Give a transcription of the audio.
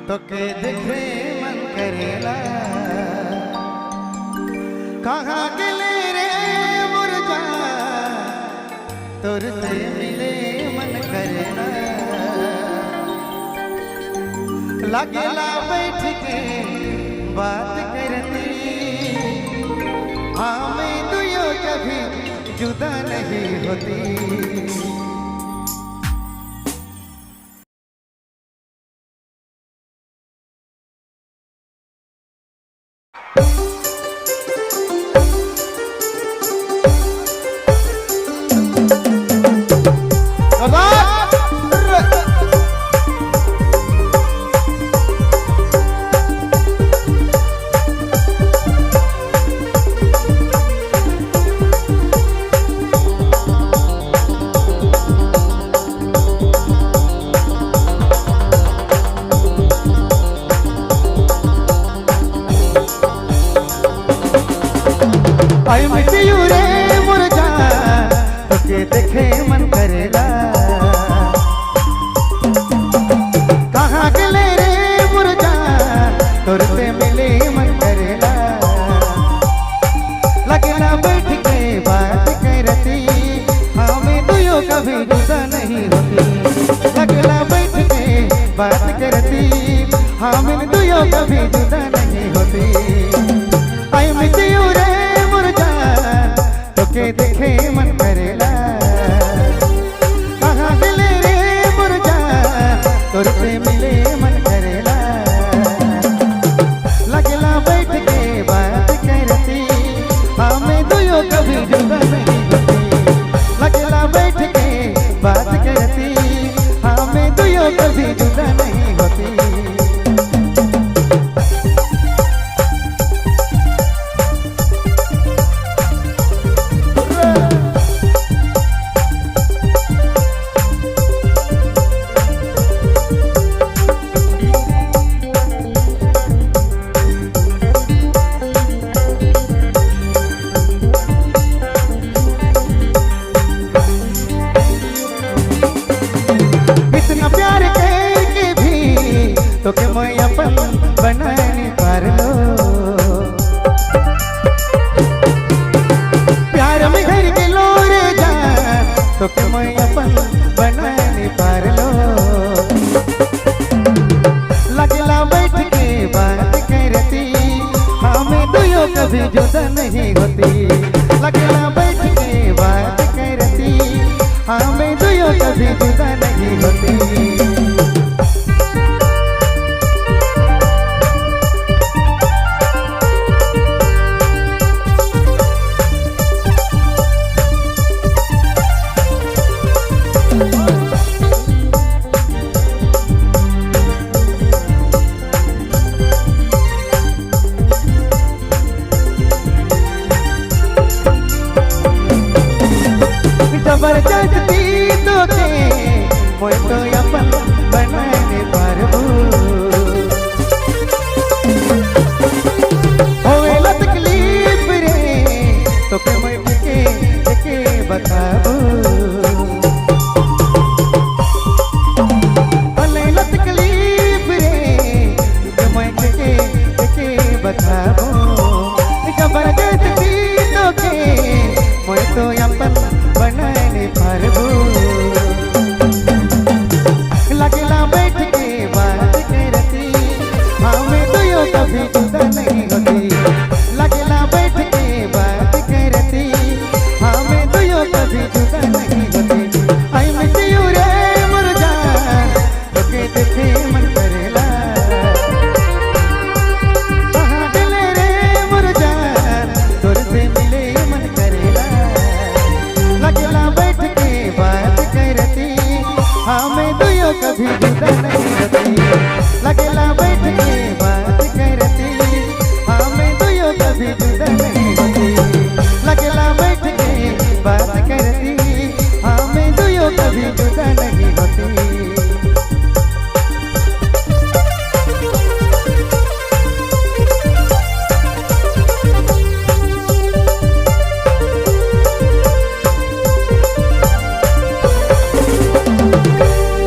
तो के देखे मन करेला कहाँ गेले रे मुरझा तुरते मिले मन करेला लगेला बैठ के बात करती हाँ मैं दुयो कभी जुदा नहीं होती। आई मिट्टी रे मुरझा तोके देखे मन करेला कहाँ गेले रे मुरझा तुरते मिले मन करेला लगेला बैठ के बात करती हाँ मैं दुयो कभी जुदा नहीं होती। लगेला बैठ के बात करती हाँ मैं दुयो कभी जुदा नहीं होती। आई मिट्टी रे तोके देखे मन करेला कहाँ गेले रे मुरझा तुरते मिले मन करेला लगेला बैठ के बात करती हाँ मैं दुयो कभी जुदा नहीं होती। लगेला बैठ के बात करती हाँ मैं दुयो कभी जुदा नहीं होती। तो के मैं अपन बनाने पार लो प्यार में घर के लो रे जान तो के मैं अपन बनाने पार लो लगेला बैठ के बात करती हाँ मैं दुयो कभी जुदा नहीं होती। लगेला बैठ के बात करती हाँ मैं दुयो कभी जुदा नहीं होती। जबरदस्ती तोके मोय तो अपन बनाने पारबू होवेला तकलीफ रे तोके मोय के बताबू होवेला तकलीफ रे तोके मोय के बताबू जबरदस्ती तोके मोय तो अपन बनाने पारबू लगेला बैठ के बात करती हाँ मैं दुयो कभी जुदा नहीं होती। लगेला बैठ के बात करती हाँ मैं दुयो कभी जुदा नहीं होती। आई मिट्टी रे मुरझा तोके देखे मन करेला कहाँ गेले रे मुरझा तुरते मिले मन करेला लगेला बैठ के बात करती हाँ मैं दुयो कभी जुदा नहीं होती। लगेला बैठ के